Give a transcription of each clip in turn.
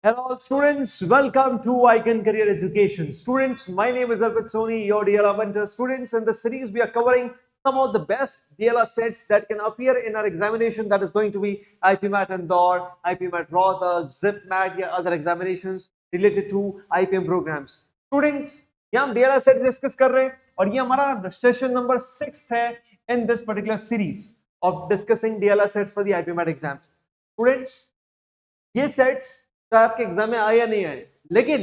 Hello all students, welcome to Icon Career Education. Students, my name is Arpit Soni, your DLR mentor. Students, in the series we are covering some of the best DLR sets that can appear in our examination, that is going to be IPMAT Indore, IPMAT Rohtak, ZipMat या other examinations related to IPM programs. Students, यहाँ हम DLR sets discuss कर रहे हैं और ये हमारा session number 6 है in this particular series of discussing DLR sets for the IPMAT exam. Students, ये सेट्स चाहे आपके एग्जाम में आए या नहीं आए, लेकिन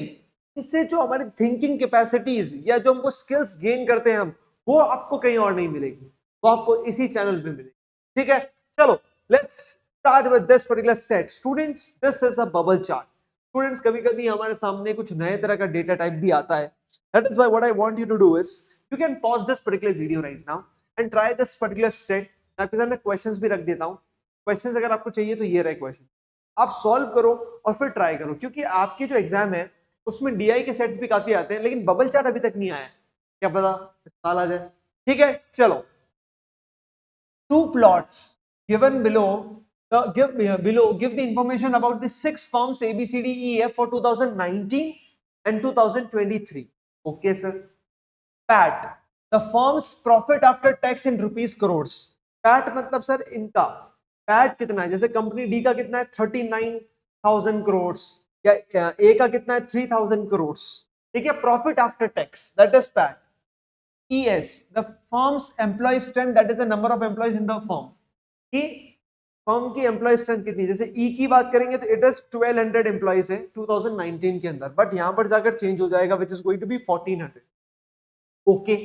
इससे जो हमारी थिंकिंग कैपेसिटीज या जो हमको स्किल्स गेन करते हैं हम, वो आपको कहीं और नहीं मिलेगी, वो आपको इसी चैनल पे मिलेगी. ठीक है, चलो let's start with this particular set. Students, this is a bubble chart. Students, कभी कभी हमारे सामने कुछ नए तरह का डेटा टाइप भी आता है. That is why what I want you to do is you can pause this particular video right now and try this particular set. मैं आपके सामने क्वेश्चंस भी रख देता हूं. क्वेश्चंस अगर आपको चाहिए तो ये रहे क्वेश्चन, आप सॉल्व करो और फिर ट्राई करो, क्योंकि आपके जो एग्जाम है उसमें डीआई के सेट्स भी काफी आते हैं, लेकिन बबल चार्ट अभी तक नहीं आया. क्या पता इस साल आ जाए. ठीक है, चलो. Two plots given below give the information about the six firms ABCDEF for 2019 and 2023. Okay sir. PAT, the firm's profit after tax in rupees crores. PAT मतलब सर इनका पैट कितना है. जैसे कंपनी डी का कितना है 39,000 करोड़ या ए का कितना है 3,000 करोड़. ठीक है, profit after tax that is PAT. ES, the firm's employ strength, that is the number of employees in the firm. की फर्म की एम्प्लॉय स्ट्रेंथ कितनी. जैसे ई की बात करेंगे तो इट इज 1200 एम्प्लॉयज है 2019 के अंदर, बट यहां पर जाकर चेंज हो जाएगा which is going to be 1400. Okay.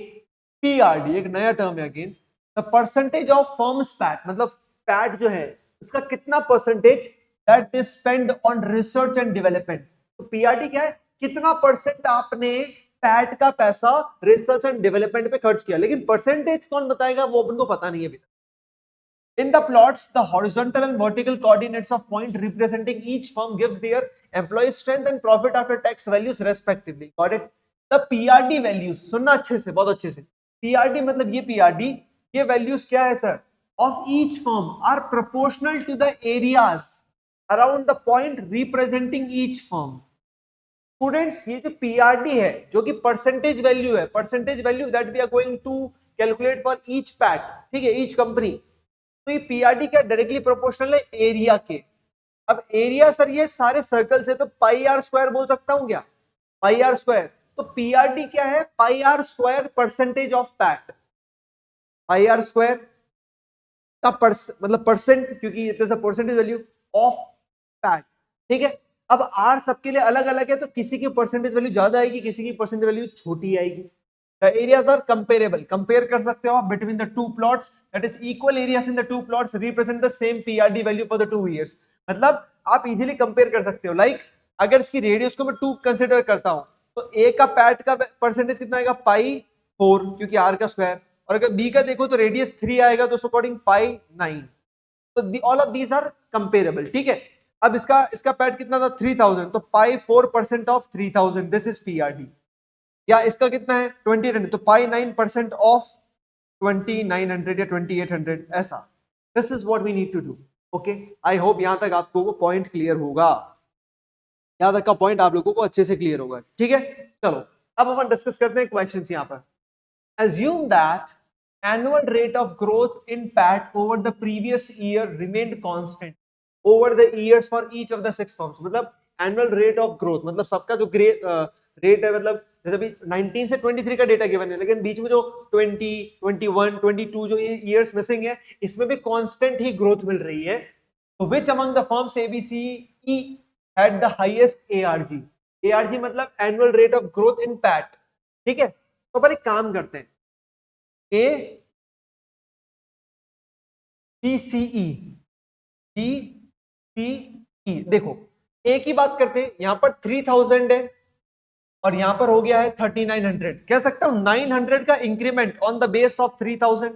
PRD एक नया टर्म है again. The percentage of firm's PAT, मतलब पैट जो है उसका कितना percentage that they spend on research and development. तो पीआरडी क्या है, कितना परसेंट आपने पैट का पैसा रिसर्च एंड डेवलपमेंट पे खर्च किया, लेकिन परसेंटेज कौन बताएगा वो अपन को पता नहीं है अभी तक. In the plots, the horizontal and vertical coordinates of point representing each firm gives their employee strength and profit after tax values respectively. Got it? The PRD values, सुनना अच्छे से, बहुत अच्छे से. PRD मतलब ये PRD, ये values क्या है sir? Of each firm are proportional to the areas around the point representing each firm. Students, ये जो PRD है, जो कि percentage value है, percentage value that we are going to calculate for each PAT, ठीक है, each company. तो ये पीआरडी क्या डायरेक्टली प्रोपोर्शनल है एरिया के. अब एरिया सर ये सारे सर्कल से, तो पाई आर स्क्वायर बोल सकता हूं क्या, पाई आर स्क्वायर. तो पीआरडी क्या है, pi r square percentage of PAT. Pi r square का मतलब परसेंट, क्योंकि it is a percentage value of PAT. ठीक है, अब आर सबके लिए अलग अलग है, तो किसी की परसेंटेज वैल्यू ज्यादा आएगी, किसी की परसेंटेज वैल्यू छोटी आएगी. The areas are comparable. Compare कर सकते हो आप between the two plots. That is equal areas in the two plots represent the same PRD value for the 2 years. मतलब आप easily compare कर सकते हो. Like अगर इसकी रेडियस को मैं 2 कंसिडर करता हूं, तो A का पैट का परसेंटेज कितना आएगा, पाई 4, क्योंकि R का स्क्वायर. और अगर B का देखो तो रेडियस 3 आएगा, तो अकॉर्डिंग पाई 9. तो all of these are comparable. ठीक है, अब इसका पैट कितना था 3000, तो पाई 4% ऑफ 3000, दिस इज PRD. या इसका कितना है 2000, तो पाई 9% ऑफ 2900 या 2800, ऐसा. This is what we need to do. Okay, I hope यहां तक आपको वो पॉइंट क्लियर होगा, यहां तक का पॉइंट आप लोगों को अच्छे से क्लियर होगा. ठीक है, चलो अब अपन डिस्कस करते हैं क्वेश्चंस. यहां पर assume that annual rate of growth in PAT over the previous year remained constant over the years for each of the 6 firms. मतलब annual rate of growth मतलब सबका जो रेट है, मतलब जैसे अभी 19 से 23 का डेटा गिवन है, लेकिन बीच में जो 20, 21, 22 जो ये ईयर्स मिसिंग है, इसमें भी कांस्टेंट ही ग्रोथ मिल रही है. तो which among the firms ABCE had the highest ARG. ARG मतलब annual rate of growth in PAT. ठीक है, तो पर एक काम करते हैं, A B C E B C ई. देखो ए की बात करते हैं, यहां पर 3000 है और यहां पर हो गया है 3900. कह सकता हूं 900 का increment on the base of 3000.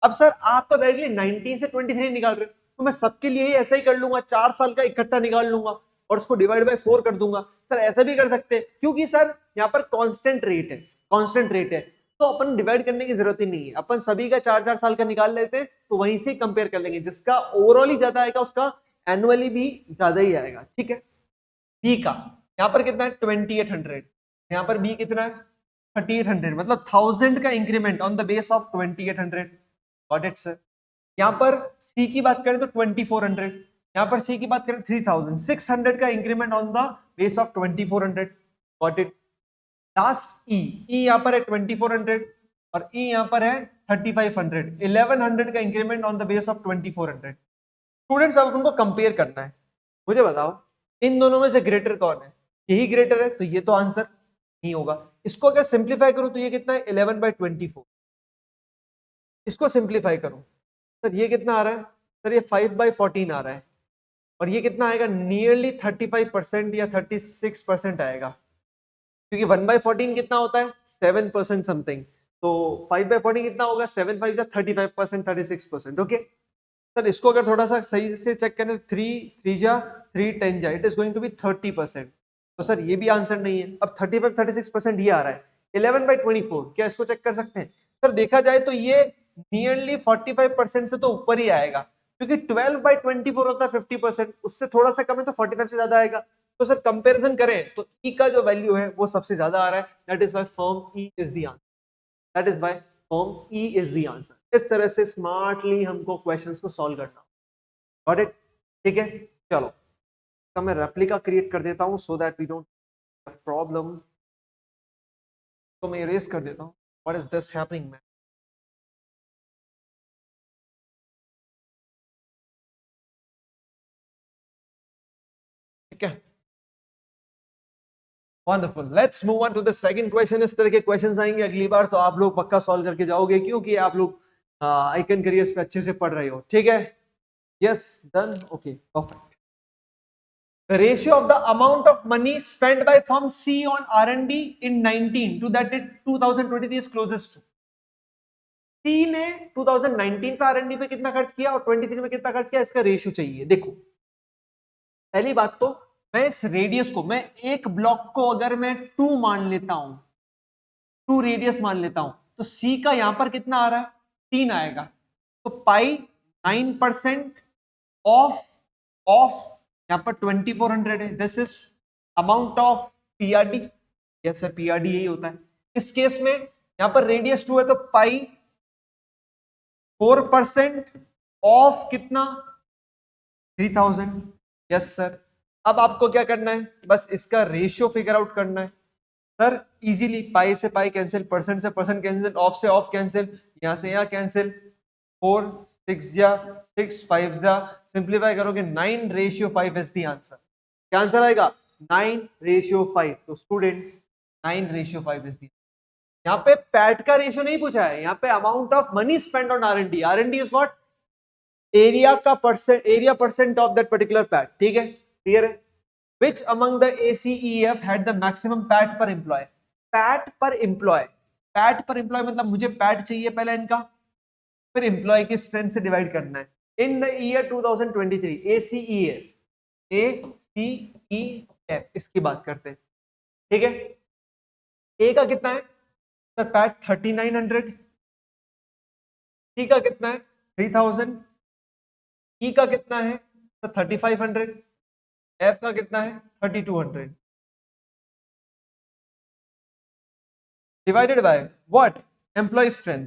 अब सर आप तो डायरेक्टली 19 से 23 निकाल रहे हो, तो मैं सबके लिए ही ऐसा ही कर लूंगा, 4 साल का इकट्ठा निकाल लूंगा और उसको डिवाइड बाय 4 कर दूंगा. सर ऐसा भी कर सकते हैं, क्योंकि सर यहाँ पर कांस्टेंट रेट है, कांस्टेंट रेट है, तो अपन डिवाइड करने की जरूरत ही नहीं है. अपन सभी का 4-4 साल का निकाल लेते हैं, तो वहीं से कंपेयर कर लेंगे. जिसका ओवरऑल ही ज्यादा आएगा उसका एनुअली भी ज्यादा ही आएगा. ठीक है, बी का यहाँ पर कितना है 2800, यहाँ पर बी कितना है 3800, मतलब 1000 का increment on the base of 2800। Got it sir. यहाँ पर सी की बात करें तो 2400, यहाँ पर सी की बात करें 3600 का increment on the base of 2400। Got it. Last E, E यहाँ पर है 2400 और ई यहाँ पर है 3500, 1100 का increment on the base of 2400। Students अब उनको कंपेयर करना है। मुझे बताओ इन दोनों में से ग्रेटर कौन है? यही ग्रेटर है तो ये तो आंसर नहीं होगा। इसको अगर सिंप्लीफाई करूं तो ये कितना है 11/24। इसको सिंप्लीफाई करूं सर ये कितना आ रहा है? सर ये 5/14 आ रहा है और ये कितना आएगा? नियरली 35% या 36% आएगा, क्योंकि 1/14 कितना होता है 7% समथिंग, तो 5/14 कितना होगा 7 5 35%, 36%। ओके सर इसको अगर थोड़ा सा सही से चेक करें तो 3 10 it is going to be 30%। तो सर ये भी आंसर नहीं है। अब 35 36% ये आ रहा है। 11/24 क्या इसको चेक कर सकते हैं? सर देखा जाए तो ये नियरली 45% से तो ऊपर ही आएगा, क्योंकि 12/24 होता है 50%, उससे थोड़ा सा कम है तो 45 से ज्यादा आएगा। तो सर कंपैरिजन करें तो ई का जो वैल्यू है वो सबसे ज्यादा आ रहा है। That is why form E is the answer. That is why form E is the answer. इस तरह से स्मार्टली हमको क्वेश्चंस को सॉल्व करना। Got it? ठीक है चलो, तो मैं रेप्लिका क्रिएट कर देता हूं so that we don't have problem. तो मैं इरेज कर देता हूं। What is this happening man? ठीक है wonderful. Let's move on to the second question. इस तरह के क्वेश्चंस आएंगे अगली बार तो आप लोग पक्का सॉल्व करके जाओगे, क्योंकि आप लोग आइकन करियर्स पे अच्छे से पढ़ रहे हो। ठीक है yes done okay perfect. The ratio of the amount of money spent by firm C on R&D in 19 to that it 2023 is closest to। C ने 2019 पे R&D पे कितना खर्च किया और 23 में कितना खर्च किया, इसका रेशियो चाहिए। देखो पहली बात तो मैं इस रेडियस को, मैं एक ब्लॉक को अगर मैं 2 मान लेता हूं, 2 रेडियस मान लेता हूं, तो C का यहां पर कितना आ रहा है 3 आएगा। तो पाई 9% ऑफ यहां पर 2400 है। This is amount of PRD. Yes sir PRD यही होता है। इस केस में यहां पर रेडियस 2 है तो पाई 4% ऑफ कितना 3000। Yes sir. अब आपको क्या करना है, बस इसका रेशियो फिगर आउट करना है। सर इजीली पाई से पाई कैंसिल, परसेंट से परसेंट कैंसिल, ऑफ से ऑफ कैंसिल, यहां से यहां कैंसिल। 4 6 या 6 5 या सिंप्लीफाई करोगे 9/5 इज द आंसर। क्या आंसर आएगा 9/5। तो स्टूडेंट्स 9/5 इज द। यहाँ पे पैट का रेशियो नहीं पूछा है, यहाँ पे amount of money spend on R and D is what area का percent, area percent of that particular PAT. ठीक है क्लियर है। Which among the ACEF had the maximum PAT per employee? PAT per employee, PAT per employee मतलब मुझे PAT चाहिए पहले इनका, फिर एम्प्लॉय की स्ट्रेंथ से डिवाइड करना है। In the year 2023 ACEF, ACEF इसकी बात करते हैं। ठीक है ए का कितना है सर पैट 3900, सी का कितना है 3000, ई का कितना है सर 3500, एफ का कितना है 3200, divided by what employ strength.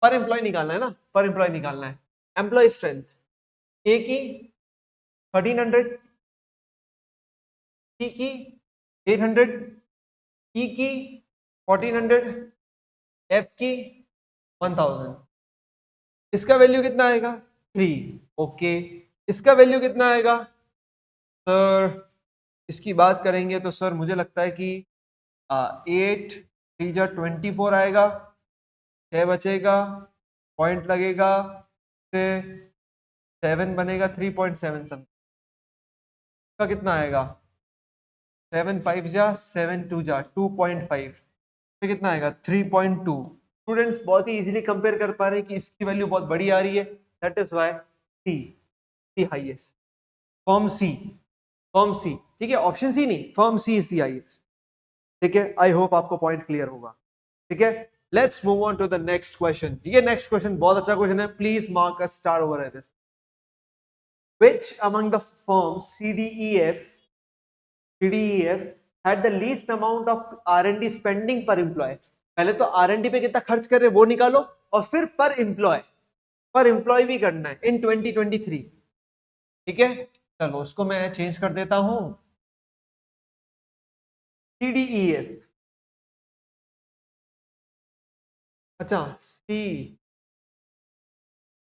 Per employ निकालना है ना, पर एम्प्लॉय निकालना है। एम्प्लॉय स्ट्रेंथ ए की 1300, सी की 800, ई की 1400, एफ की 1000। इसका वैल्यू कितना आएगा 3। ओके इसका वैल्यू कितना आएगा सर, इसकी बात करेंगे तो सर मुझे लगता है कि 8 3 जा 24 आएगा, 6 बचेगा, पॉइंट लगेगा से 7 बनेगा 3.7 समथिंग। का कितना आएगा 7 5 जा 7 2 जा 2.5, तो कितना आएगा 3.2। स्टूडेंट्स बहुत ही इजीली कंपेयर कर पा रहे हैं कि इसकी वैल्यू बहुत बड़ी आ रही है। That is why C the highest, firm C, firm C. ठीक है ऑप्शन सी नहीं, firm C is the highest. ठीक है आई होप आपको पॉइंट क्लियर होगा। ठीक है let's move on to the next question. ये नेक्स्ट क्वेश्चन बहुत अच्छा क्वेश्चन है, please mark a star over this. Which among the firms CDEF CDEF had the least amount of R&D spending per employee. पहले तो R&D पे कितना खर्च कर रहे वो निकालो और फिर पर एम्प्लॉय भी करना है इन 2023. ठीक है, चलो उसको मैं चेंज कर देता हूं CDEF. अच्छा सी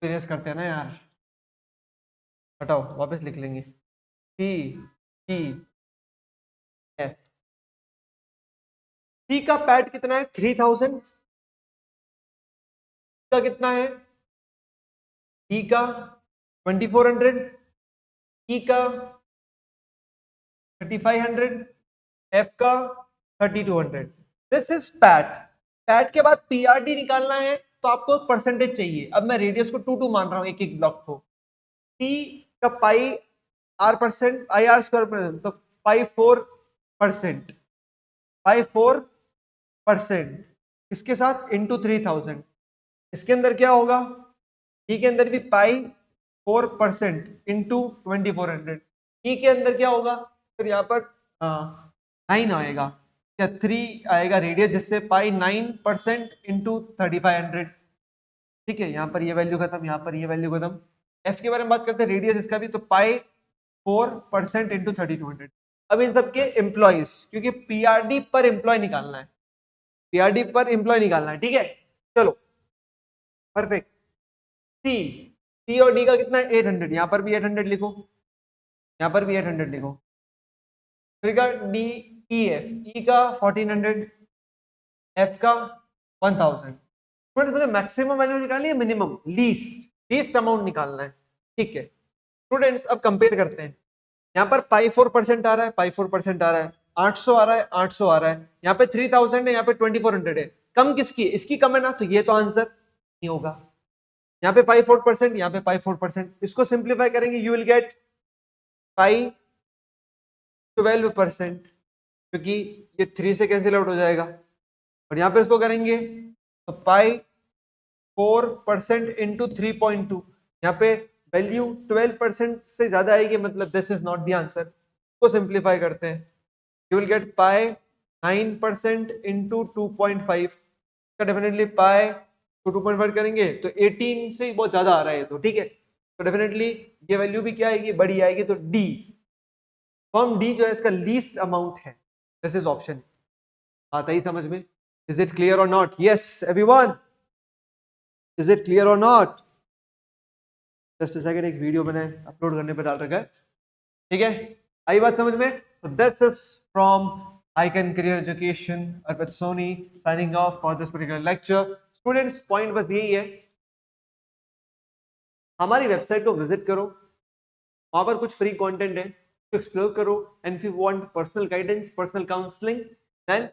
फिनिश करते हैं ना यार, हटाओ वापस लिख लेंगे. CDEF. सी का पैट कितना है 3000. का कितना है ई का 2400. ई का 3500. एफ का 3200. This is PAT. पैट के बाद पीआरडी निकालना है तो आपको परसेंटेज चाहिए. अब मैं रेडियस को 2 मान रहा हूं एक एक ब्लॉक को. सी का pi R percent I R square percent, तो पाई 4%. पाई 4% इसके साथ इंटू 3000. इसके अंदर क्या होगा, ई के अंदर भी पाई 4% इंटू 2400. ई के अंदर क्या होगा, फिर यहाँ पर 9 आएगा, क्या 3 आएगा रेडियस, जिससे पाई 9% इंटू 3500. ठीक है, यहाँ पर ये वैल्यू खत्म, यहाँ पर ये वैल्यू खत्म. एफ के बारे में बात करते हैं, रेडियस इसका भी, तो पाई 4% इंटू 3200. अब इन सबके एम्प्लॉयज, क्योंकि पीआरडी पर एम्प्लॉय निकालना है, पीआरडी पर एम्प्लॉय निकालना है. ठीक है, चलो परफेक्ट. सी और डी का कितना है 800. यहाँ पर भी 800 लिखो, यहाँ पर भी 800 लिखो. फिर का डी ई एफ, ई का 1400, एफ का 1000. स्टूडेंट्स मुझे मैक्सिमम वैल्यू निकालनी है, मिनिमम, लीस्ट अमाउंट निकालना है. ठीक है स्टूडेंट्स, अब कंपेयर करते हैं. यहाँ पर पाई 4% आ रहा है, पाई 4% आ रहा है, 800 आ रहा है, 800 आ रहा है. यहाँ पे 3000 है, यहाँ पे 2400 है. कम किसकी, इसकी कम है ना, तो ये तो आंसर नहीं होगा. यहाँ पे पाई 4%, यहाँ पे पाई 4%. इसको सिंप्लीफाई करेंगे, यू विल गेट पाई 12%, क्योंकि ये 3 से कैंसिल आउट हो जाएगा. और यहाँ पे इसको करेंगे तो पाई 4% इंटू 3.2. यहाँ पे वैल्यू 12% से ज्यादा आएगी, मतलब this is not the answer. को सिंप्लीफाई करते हैं, you will get pi 9% into 2.5. का डेफिनेटली पाई तो 2.5 करेंगे तो 18 से बहुत ज्यादा आ रहा है तो. ठीक है, तो डेफिनेटली ये वैल्यू भी क्या आएगी, बड़ी आएगी. तो डी, फॉर्म डी जो है इसका लीस्ट अमाउंट है. This is option. आता ही समझ में. इज इट क्लियर और not? Yes everyone, is it clear और नॉट? जस्ट अ सेकंड, एक वीडियो मैंने अपलोड करने पे डाल रखा है. ठीक है, आई बात समझ में? so this is from Icon Career Education, Arpit Soni signing off for this particular lecture. Students, point बस यही है, हमारी वेबसाइट को विजिट करो, वहां पर कुछ फ्री कंटेंट है तो एक्सप्लोर करो. And if you want personal guidance, personal counselling, then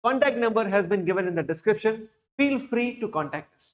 contact number has been given in the description. Feel free to contact us.